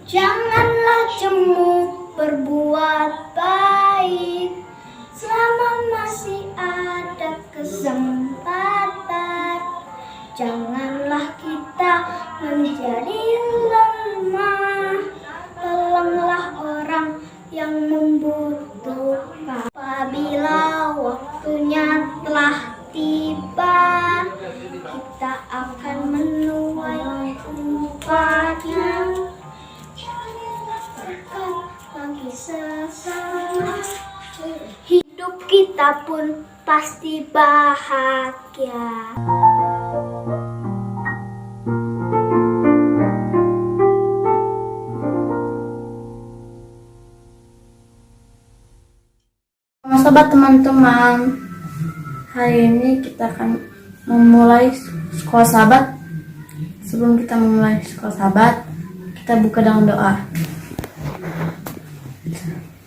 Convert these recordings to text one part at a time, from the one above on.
Janganlah jemu berbuat baik selama masih ada kesempatan. Janganlah kita menjadi lemah. Tolonglah orang yang membutuhkan. Apabila waktunya telah tiba, kita akan menuai upahnya. Bagi sesama, hidup kita pun pasti bahagia. Sobat teman-teman, hari ini kita akan memulai sekolah sahabat. Sebelum kita memulai sekolah sahabat, kita buka dengan doa.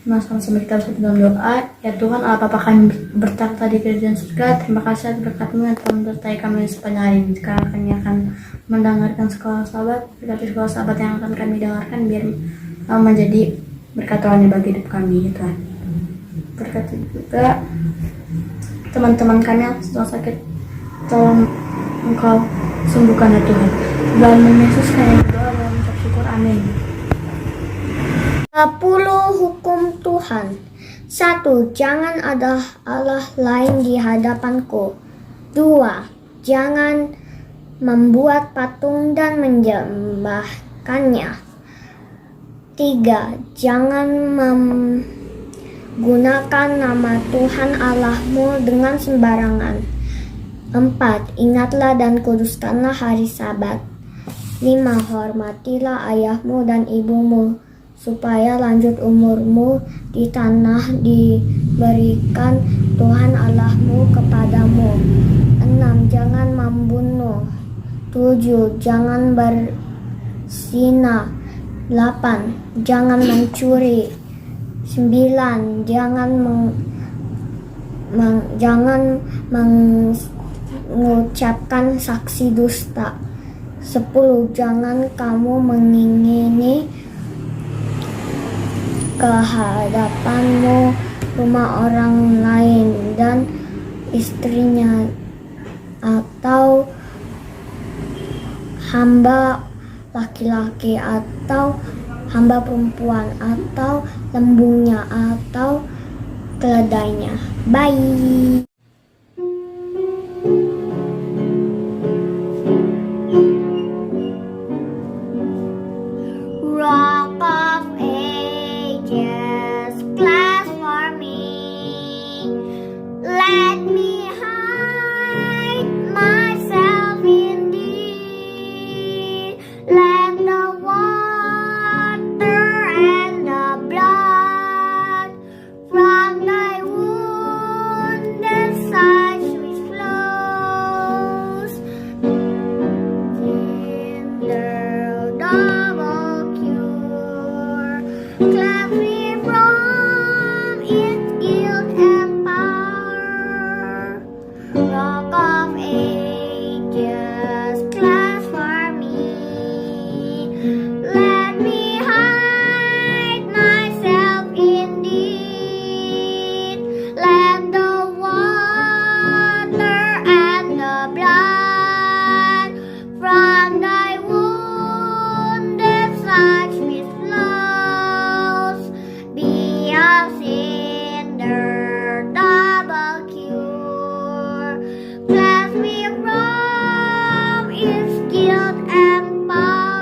Sama-sama kita berdoa dalam doa. Ya Tuhan Allah Bapa kami bertakhta di kerajaan surga, terima kasih atas berkat-Mu yang telah menyertai kami sepanjang hari ini. Sekarang kami akan mendengarkan sekolah sahabat. Berkati sekolah sahabat yang akan kami dengarkan biar menjadi berkat Tuhan bagi hidup kami, ya Tuhan. Berkati juga teman-teman kami yang sedang sakit, tolong Engkau sembuhkan ya Tuhan. Dalam nama Yesus kami berdoa dan mengucap syukur, amin. 10 hukum Tuhan. 1. Jangan ada Allah lain di hadapanku. 2. Jangan membuat patung dan menyembahkannya. 3. Jangan menggunakan nama Tuhan Allahmu dengan sembarangan. 4. Ingatlah dan kuduskanlah hari Sabat. 5. Hormatilah ayahmu dan ibumu, supaya lanjut umurmu di tanah diberikan Tuhan Allahmu kepadamu. 6. Jangan membunuh. 7. Jangan berzina. 8. Jangan mencuri. 9. Jangan mengucapkan saksi dusta. 10. Jangan kamu mengingini kehadapanmu rumah orang lain dan istrinya atau hamba laki-laki atau hamba perempuan atau lembunya atau keledainya. Bye. Rock of Ages, class for me. Let me hide myself in thee. Let the water and the blood from thy wounded side which flows in the double cure. Cleanse me from its guilt and power. Rock of Ages, cleanse for me. Let me hide myself in thee. Let the water and the blood from thy wounded side which flows be a cinder double cure. Cleanse me from its guilt and power.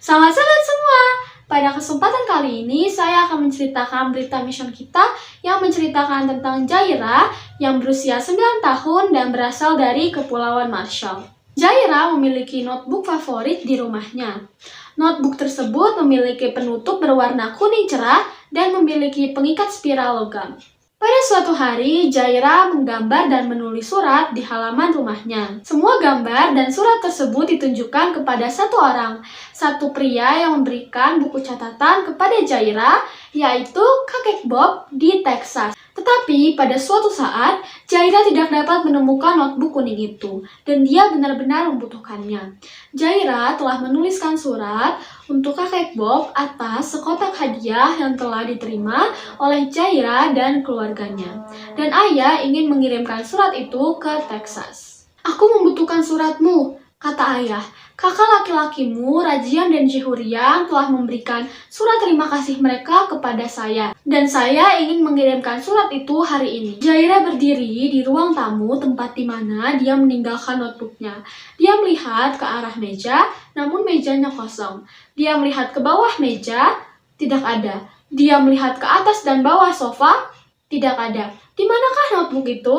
Selamat sahabat semua. Pada kesempatan kali ini saya akan menceritakan berita mission kita yang menceritakan tentang Jaira yang berusia 9 tahun dan berasal dari Kepulauan Marshall. Jaira memiliki notebook favorit di rumahnya. Notebook tersebut memiliki penutup berwarna kuning cerah dan memiliki pengikat spiral logam. Pada suatu hari, Jaira menggambar dan menulis surat di halaman rumahnya. Semua gambar dan surat tersebut ditunjukkan kepada satu orang, satu pria yang memberikan buku catatan kepada Jaira, yaitu kakek Bob di Texas. Tetapi pada suatu saat, Jaira tidak dapat menemukan notebook kuning itu, dan dia benar-benar membutuhkannya. Jaira telah menuliskan surat untuk kakek Bob atas sekotak hadiah yang telah diterima oleh Jaira dan keluarganya. Dan ayah ingin mengirimkan surat itu ke Texas. "Aku membutuhkan suratmu," kata ayah. "Kakak laki-lakimu, Rajian dan Jehurian telah memberikan surat terima kasih mereka kepada saya. Dan saya ingin mengirimkan surat itu hari ini." Jaira berdiri di ruang tamu, tempat di mana dia meninggalkan notebooknya. Dia melihat ke arah meja, namun mejanya kosong. Dia melihat ke bawah meja, tidak ada. Dia melihat ke atas dan bawah sofa, tidak ada. Di manakah notebook itu?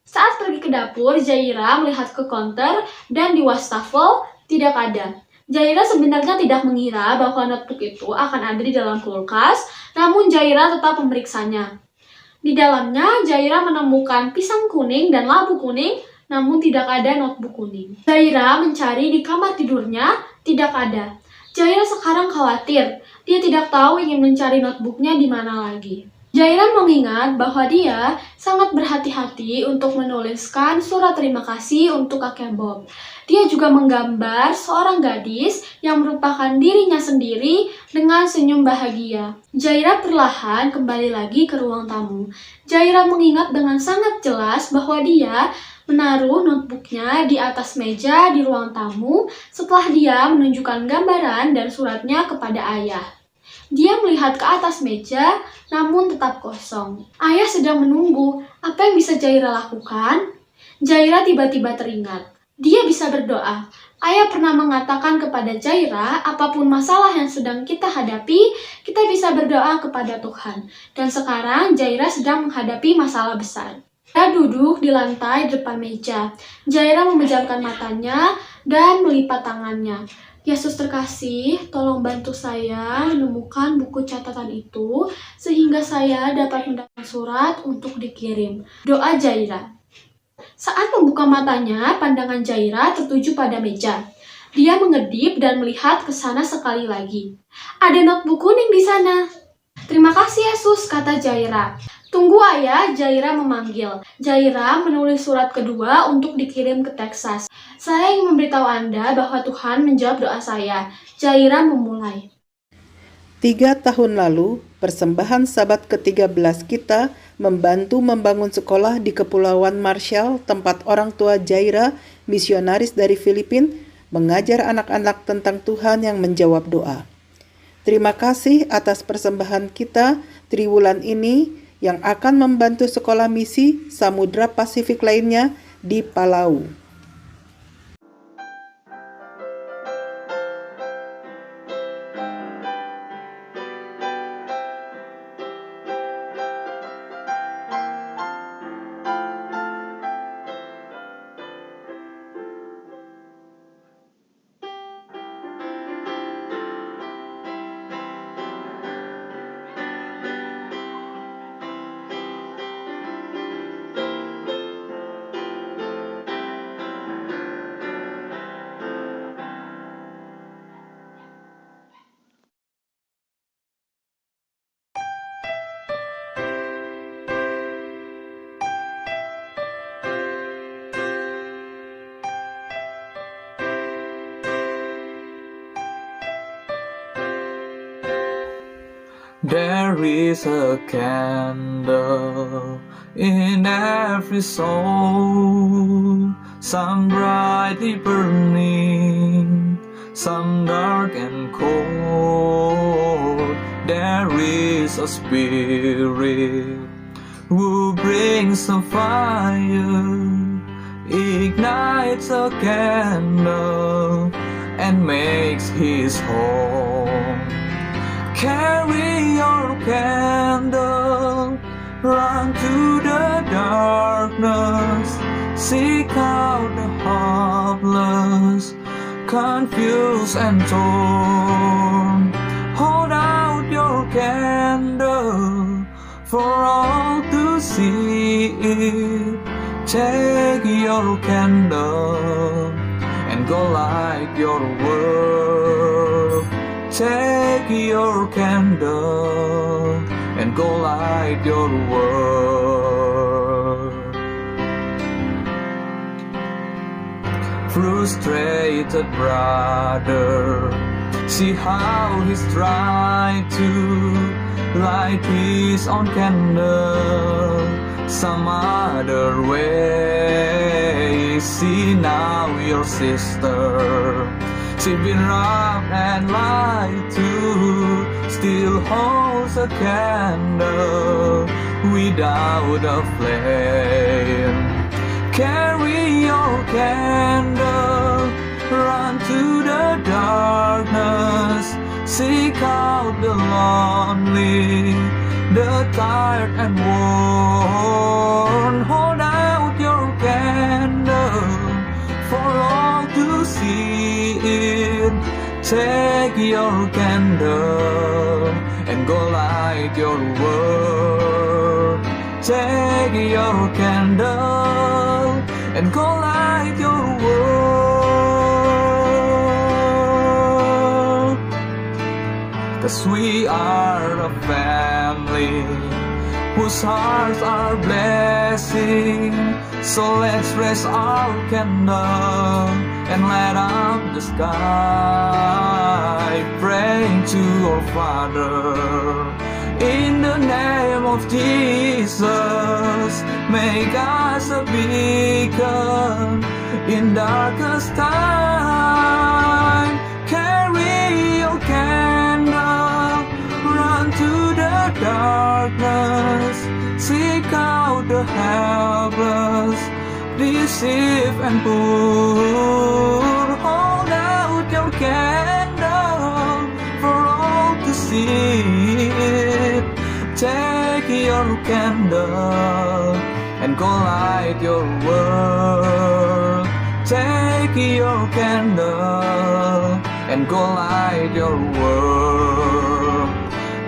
Saat pergi ke dapur, Jaira melihat ke counter dan di wastafel, tidak ada. Jaira sebenarnya tidak mengira bahwa notebook itu akan ada di dalam kulkas, namun Jaira tetap memeriksanya. Di dalamnya, Jaira menemukan pisang kuning dan labu kuning, namun tidak ada notebook kuning. Jaira mencari di kamar tidurnya, tidak ada. Jaira sekarang khawatir, dia tidak tahu ingin mencari notebooknya di mana lagi. Jaira mengingat bahwa dia sangat berhati-hati untuk menuliskan surat terima kasih untuk kakek Bob. Dia juga menggambar seorang gadis yang merupakan dirinya sendiri dengan senyum bahagia. Jaira perlahan kembali lagi ke ruang tamu. Jaira mengingat dengan sangat jelas bahwa dia menaruh notebooknya di atas meja di ruang tamu setelah dia menunjukkan gambaran dan suratnya kepada ayah. Dia melihat ke atas meja, namun tetap kosong. Ayah sedang menunggu. Apa yang bisa Jaira lakukan? Jaira tiba-tiba teringat. Dia bisa berdoa. Ayah pernah mengatakan kepada Jaira, apapun masalah yang sedang kita hadapi, kita bisa berdoa kepada Tuhan. Dan sekarang Jaira sedang menghadapi masalah besar. Dia duduk di lantai depan meja. Jaira memejamkan matanya dan melipat tangannya. "Yesus terkasih, tolong bantu saya menemukan buku catatan itu sehingga saya dapat mendapatkan surat untuk dikirim." Doa Jaira. Saat membuka matanya, pandangan Jaira tertuju pada meja. Dia mengedip dan melihat ke sana sekali lagi. "Ada notebook kuning di sana." "Terima kasih Yesus," kata Jaira. "Tunggu ayah," Jaira memanggil. Jaira menulis surat kedua untuk dikirim ke Texas. "Saya ingin memberitahu Anda bahwa Tuhan menjawab doa saya." Jaira memulai. 3 tahun lalu, persembahan Sabat ke-13 kita membantu membangun sekolah di Kepulauan Marshall, tempat orang tua Jaira, misionaris dari Filipina, mengajar anak-anak tentang Tuhan yang menjawab doa. Terima kasih atas persembahan kita triwulan ini yang akan membantu sekolah misi Samudra Pasifik lainnya di Palau. There is a candle in every soul, some brightly burning, some dark and cold. There is a spirit who brings a fire, ignites a candle, and makes his home. Carry your candle, run to the darkness, seek out the helpless, confused and torn. Hold out your candle for all to to see it, take your candle and go light your world. Take your candle and go light your world. Frustrated brother, see how he's trying to light his own candle some other way. See now your sister, she been robbed and lied to, still holds a candle without a flame. Carry your candle, run to the darkness, seek out the lonely, the tired and worn. Hold out your candle for all to see it. Take your candle and go light your world. Take your candle and go light your world. 'Cause we are a family whose hearts are blessing. So let's raise our candle and light up the sky, praying to our Father. In the name of Jesus, make us a beacon in darkest time. Carry your candle, run to the darkness, seek out the helpless, deceive and poor. Hold out your candle for all to see it. Take your candle and go light your world. Take your candle and go light your world.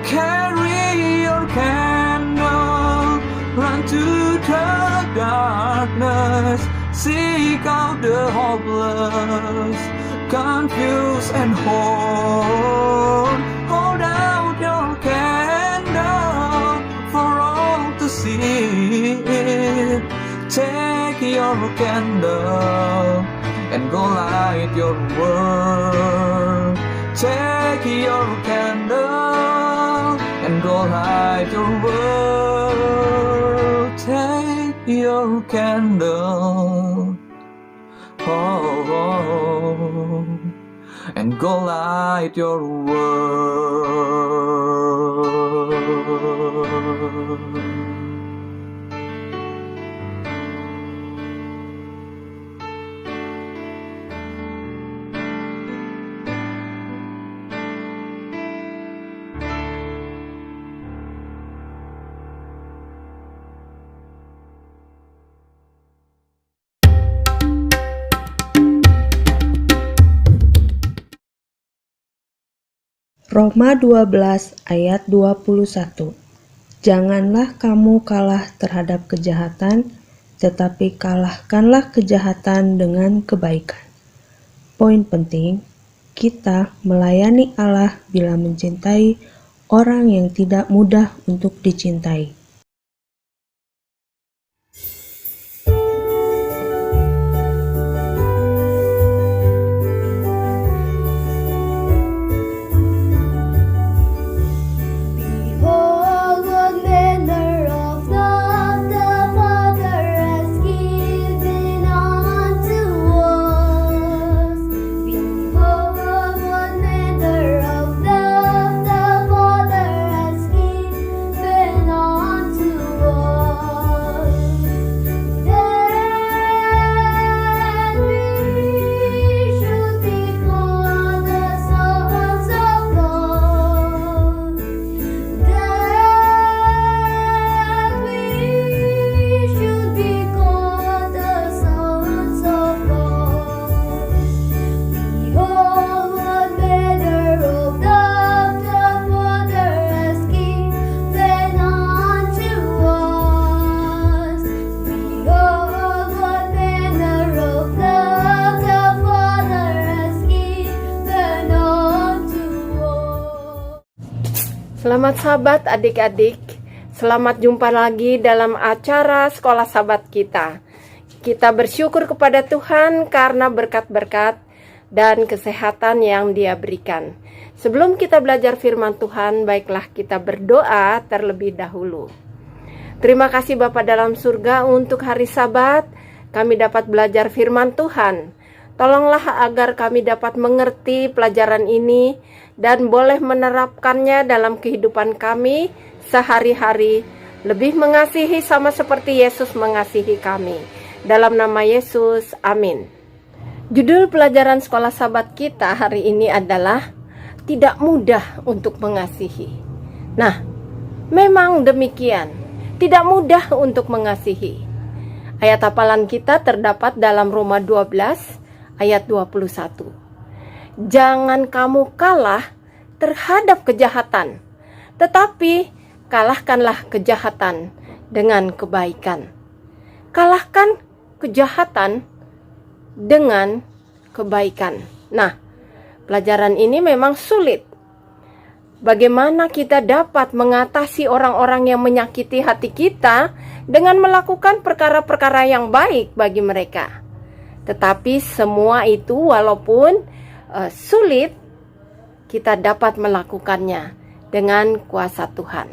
Carry your candle, run to the darkness, seek out the hopeless, confused and whole. Hold out your candle for all to see it. Take your candle and go light your world. Take your candle and go light your world. Take your candle, oh, and go light your world. Roma 12 ayat 21. Janganlah kamu kalah terhadap kejahatan, tetapi kalahkanlah kejahatan dengan kebaikan. Poin penting, kita melayani Allah bila mencintai orang yang tidak mudah untuk dicintai. Behold, what manner of love the Father has given unto us. Behold, what manner of love the Father has given unto Selamat Sabat adik-adik. Selamat jumpa lagi dalam acara Sekolah Sabat kita. Kita bersyukur kepada Tuhan karena berkat-berkat dan kesehatan yang Dia berikan. Sebelum kita belajar firman Tuhan, baiklah kita berdoa terlebih dahulu. Terima kasih Bapa dalam surga untuk hari Sabat kami dapat belajar firman Tuhan. Tolonglah agar kami dapat mengerti pelajaran ini dan boleh menerapkannya dalam kehidupan kami sehari-hari, lebih mengasihi sama seperti Yesus mengasihi kami. Dalam nama Yesus, amin. Judul pelajaran Sekolah Sabat kita hari ini adalah tidak mudah untuk mengasihi. Nah, memang demikian, tidak mudah untuk mengasihi. Ayat hafalan kita terdapat dalam Roma 12 ayat 21. Jangan kamu kalah terhadap kejahatan, tetapi kalahkanlah kejahatan dengan kebaikan. Kalahkan kejahatan dengan kebaikan. Nah, pelajaran ini memang sulit. Bagaimana kita dapat mengatasi orang-orang yang menyakiti hati kita dengan melakukan perkara-perkara yang baik bagi mereka. Tetapi semua itu walaupun sulit, kita dapat melakukannya dengan kuasa Tuhan.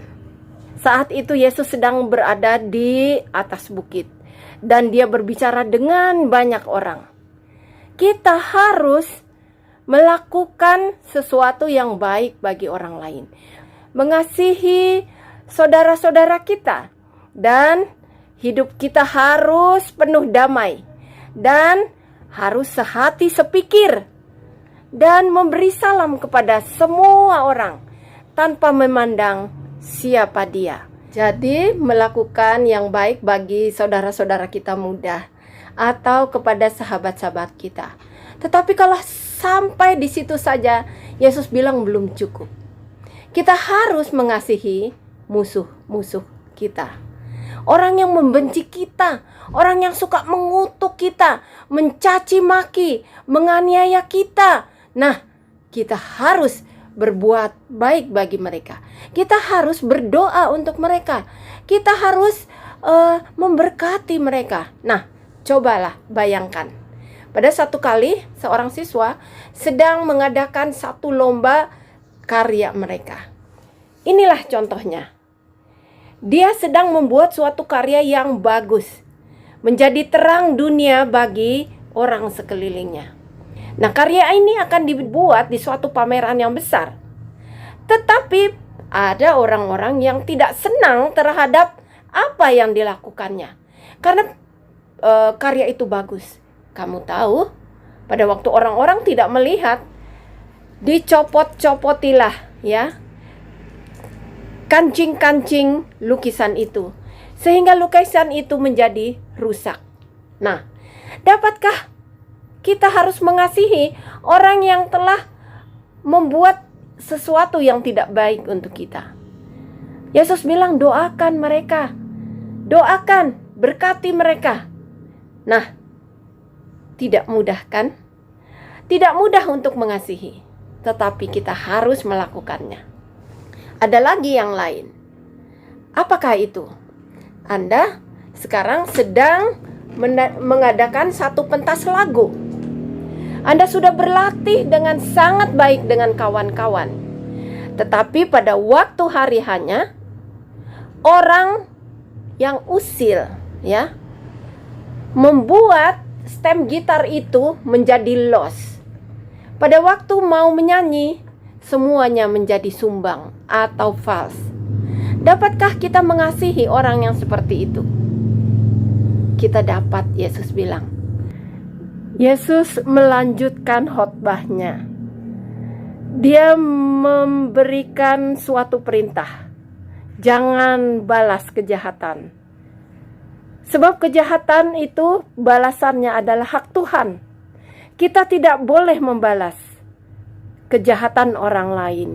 Saat itu Yesus sedang berada di atas bukit dan Dia berbicara dengan banyak orang. Kita harus melakukan sesuatu yang baik bagi orang lain, mengasihi saudara-saudara kita, dan hidup kita harus penuh damai dan harus sehati sepikir dan memberi salam kepada semua orang tanpa memandang siapa dia. Jadi melakukan yang baik bagi saudara-saudara kita mudah atau kepada sahabat-sahabat kita. Tetapi kalau sampai di situ saja, Yesus bilang belum cukup. Kita harus mengasihi musuh-musuh kita. Orang yang membenci kita, orang yang suka mengutuk kita, mencaci maki, menganiaya kita. Nah, kita harus berbuat baik bagi mereka. Kita harus berdoa untuk mereka. Kita harus memberkati mereka. Nah, cobalah bayangkan. Pada satu kali, seorang siswa sedang mengadakan satu lomba karya mereka. Inilah contohnya. Dia sedang membuat suatu karya yang bagus, menjadi terang dunia bagi orang sekelilingnya. Nah, karya ini akan dibuat di suatu pameran yang besar. Tetapi ada orang-orang yang tidak senang terhadap apa yang dilakukannya, karena karya itu bagus. Kamu tahu, pada waktu orang-orang tidak melihat, dicopot-copotilah ya kancing-kancing lukisan itu, sehingga lukisan itu menjadi rusak. Nah, dapatkah kita harus mengasihi orang yang telah membuat sesuatu yang tidak baik untuk kita? Yesus bilang doakan mereka, doakan, berkati mereka. Nah, tidak mudah kan? Tidak mudah untuk mengasihi, tetapi kita harus melakukannya. Ada lagi yang lain. Apakah itu? Anda sekarang sedang mengadakan satu pentas lagu. Anda sudah berlatih dengan sangat baik dengan kawan-kawan. Tetapi pada waktu hari hanya, orang yang usil ya membuat stem gitar itu menjadi los. Pada waktu mau menyanyi, semuanya menjadi sumbang atau fals. Dapatkah kita mengasihi orang yang seperti itu? Kita dapat, Yesus bilang. Yesus melanjutkan khotbahnya. Dia memberikan suatu perintah. Jangan balas kejahatan. Sebab kejahatan itu balasannya adalah hak Tuhan. Kita tidak boleh membalas kejahatan orang lain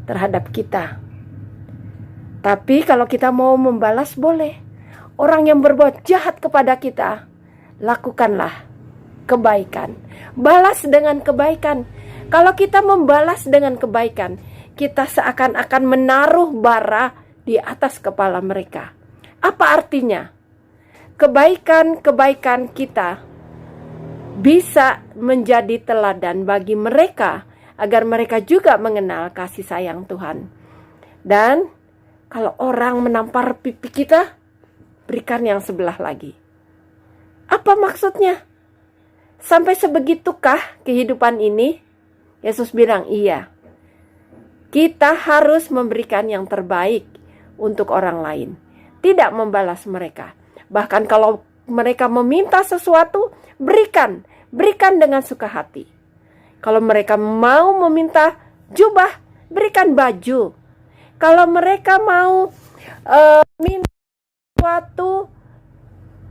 terhadap kita. Tapi kalau kita mau membalas boleh. Orang yang berbuat jahat kepada kita, lakukanlah kebaikan. Balas dengan kebaikan. Kalau kita membalas dengan kebaikan, kita seakan-akan menaruh bara di atas kepala mereka. Apa artinya? Kebaikan-kebaikan kita bisa menjadi teladan bagi mereka agar mereka juga mengenal kasih sayang Tuhan. Dan kalau orang menampar pipi kita, berikan yang sebelah lagi. Apa maksudnya? Sampai sebegitukah kehidupan ini? Yesus bilang iya. Kita harus memberikan yang terbaik untuk orang lain, tidak membalas mereka. Bahkan kalau mereka meminta sesuatu, berikan dengan suka hati. Kalau mereka mau meminta jubah, berikan baju. Kalau mereka mau minta sesuatu,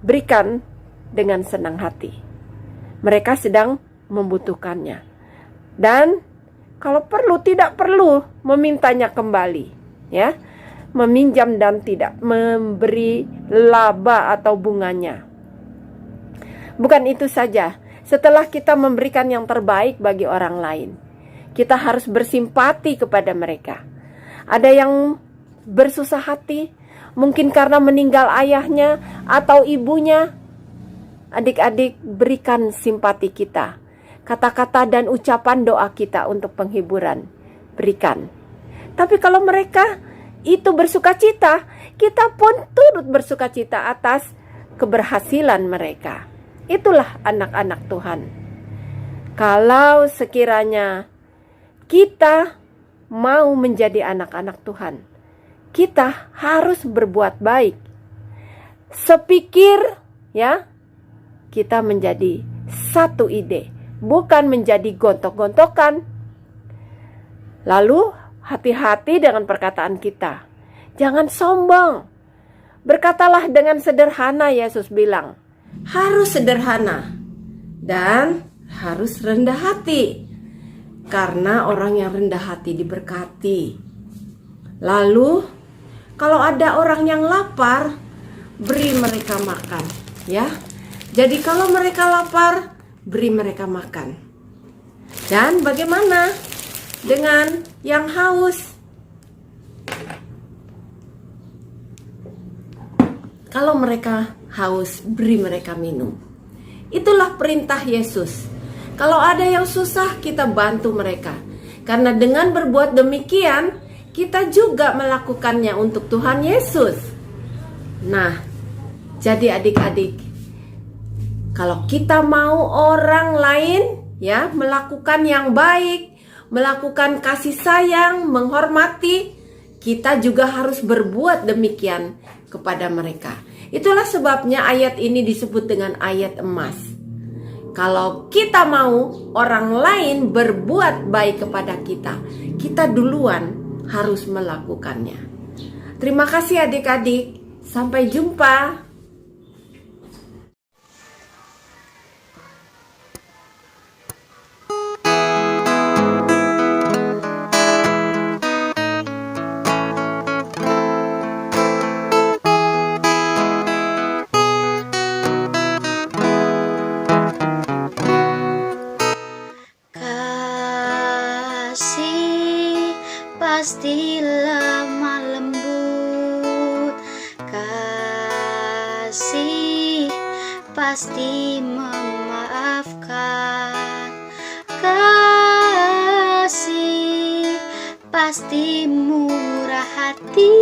berikan dengan senang hati. Mereka sedang membutuhkannya. Dan kalau perlu, tidak perlu memintanya kembali, ya, meminjam dan tidak memberi laba atau bunganya. Bukan itu saja, setelah kita memberikan yang terbaik bagi orang lain, kita harus bersimpati kepada mereka. Ada yang bersusah hati, mungkin karena meninggal ayahnya atau ibunya. Adik-adik, berikan simpati kita, kata-kata dan ucapan doa kita untuk penghiburan, berikan. Tapi kalau mereka itu bersukacita, kita pun turut bersukacita atas keberhasilan mereka. Itulah anak-anak Tuhan. Kalau sekiranya kita mau menjadi anak-anak Tuhan, kita harus berbuat baik. Sepikir, ya, kita menjadi satu ide, bukan menjadi gontok-gontokan. Lalu hati-hati dengan perkataan kita. Jangan sombong. Berkatalah dengan sederhana, Yesus bilang. Harus sederhana dan harus rendah hati. Karena orang yang rendah hati diberkati. Lalu kalau ada orang yang lapar, beri mereka makan, ya. Jadi kalau mereka lapar, beri mereka makan. Dan bagaimana dengan yang haus? Kalau mereka haus, beri mereka minum. Itulah perintah Yesus. Kalau ada yang susah, kita bantu mereka. Karena dengan berbuat demikian, kita juga melakukannya untuk Tuhan Yesus. Nah, jadi adik-adik, kalau kita mau orang lain, ya, melakukan yang baik, melakukan kasih sayang, menghormati, kita juga harus berbuat demikian kepada mereka. Itulah sebabnya ayat ini disebut dengan ayat emas. Kalau kita mau orang lain berbuat baik kepada kita, kita duluan harus melakukannya. Terima kasih adik-adik. Sampai jumpa. Kasih pasti lemah lembut, kasih pasti memaafkan, kasih pasti murah hati,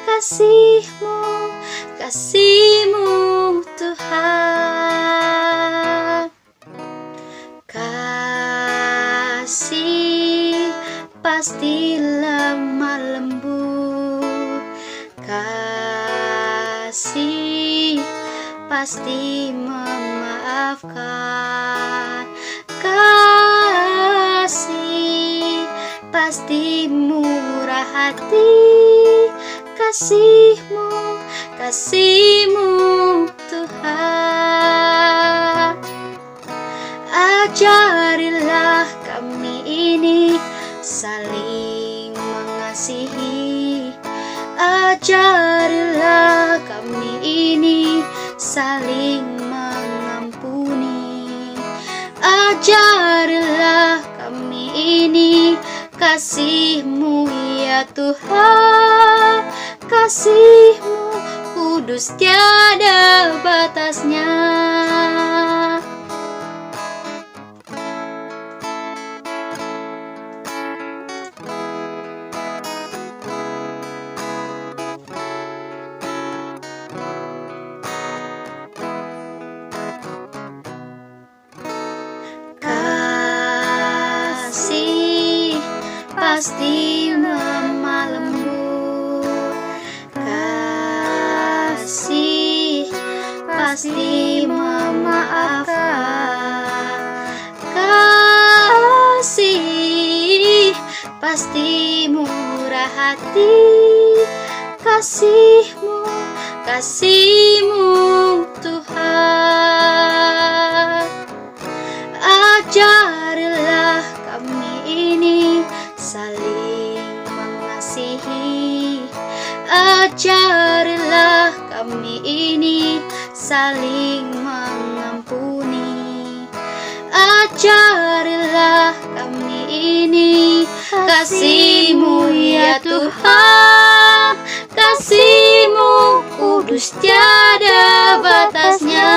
kasihmu Tuhan. Kasih pasti lemah lembut, kasih pasti memaafkan, kasih pasti murah hati, kasihmu Tuhan. Ajarilah kami ini saling mengasihi, ajarilah kami ini saling mengampuni, ajarilah kami ini kasih-Mu ya Tuhan, kasih-Mu kudus tiada batasnya. Kasih pasti lemah lembut, kasih pasti memaafkan, kasih pasti murah hati, kasih-Mu, kasih-Mu Tuhan. Ajarilah kami ini saling mengasihi, ajarilah kami ini saling mengampuni, ajarilah kami ini kasih-Mu ya Tuhan, kasih-Mu kudus tiada batasnya.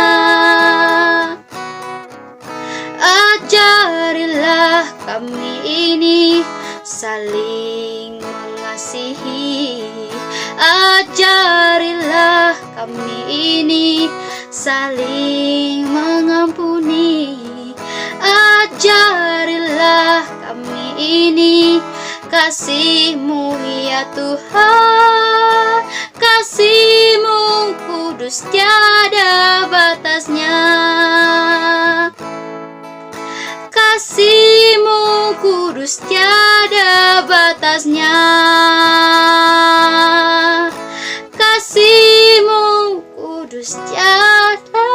Ajarilah kami ini saling mengasihi, ajarilah kami ini saling mengampuni, ajarilah kami ini kasih-Mu ya Tuhan, kasih-Mu kudus tiada batasnya. Kasih-Mu kudus tiada batasnya, kasih-Mu kudus tiada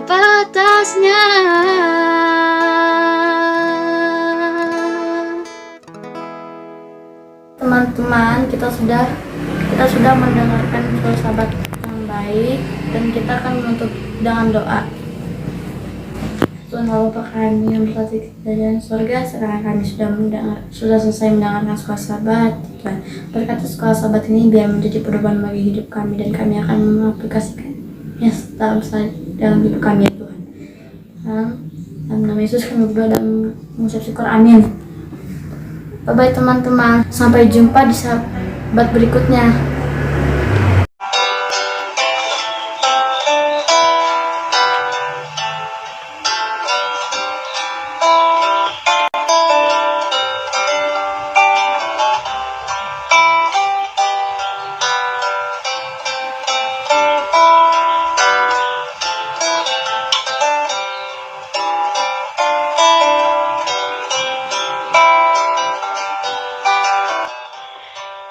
batasnya. Teman-teman, kita sudah mendengarkan suara sahabat yang baik, dan kita akan menutup dengan doa. Tuhan Allah Bapa kami yang berada di kerajaan surga, sekarang kami sudah selesai mendengarkan sekolah sahabat. Tuhan, berkati sekolah sahabat ini biar menjadi perubahan bagi hidup kami, dan kami akan mengaplikasikannya dalam hidup kami ya Tuhan. Dalam nama Yesus kami berdoa dan mengucap syukur, amin. Bye-bye teman-teman, sampai jumpa di sahabat berikutnya.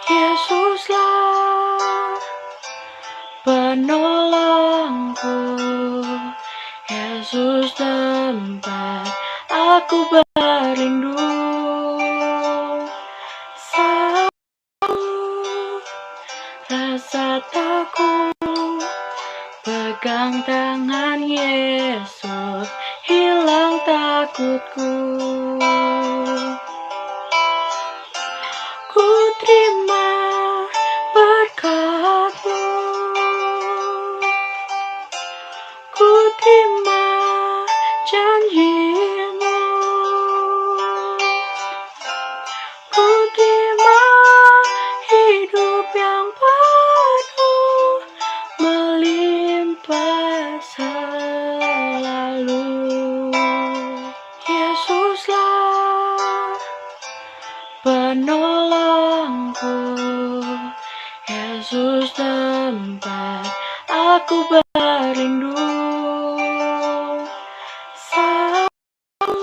Yesuslah penolongku, Yesus tempat aku berlindung. Selalu rasa takut, pegang tangan Yesus, hilang takutku. Ku terima berkat-Mu, ku terima janji-Mu, ku terima hidup yang penuh melimpah selalu. Yesuslah penolongku, Yesus tempat aku berlindung. Selalu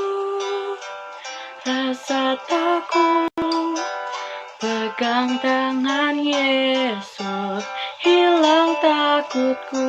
rasa takut, pegang tangan Yesus, hilang takutku.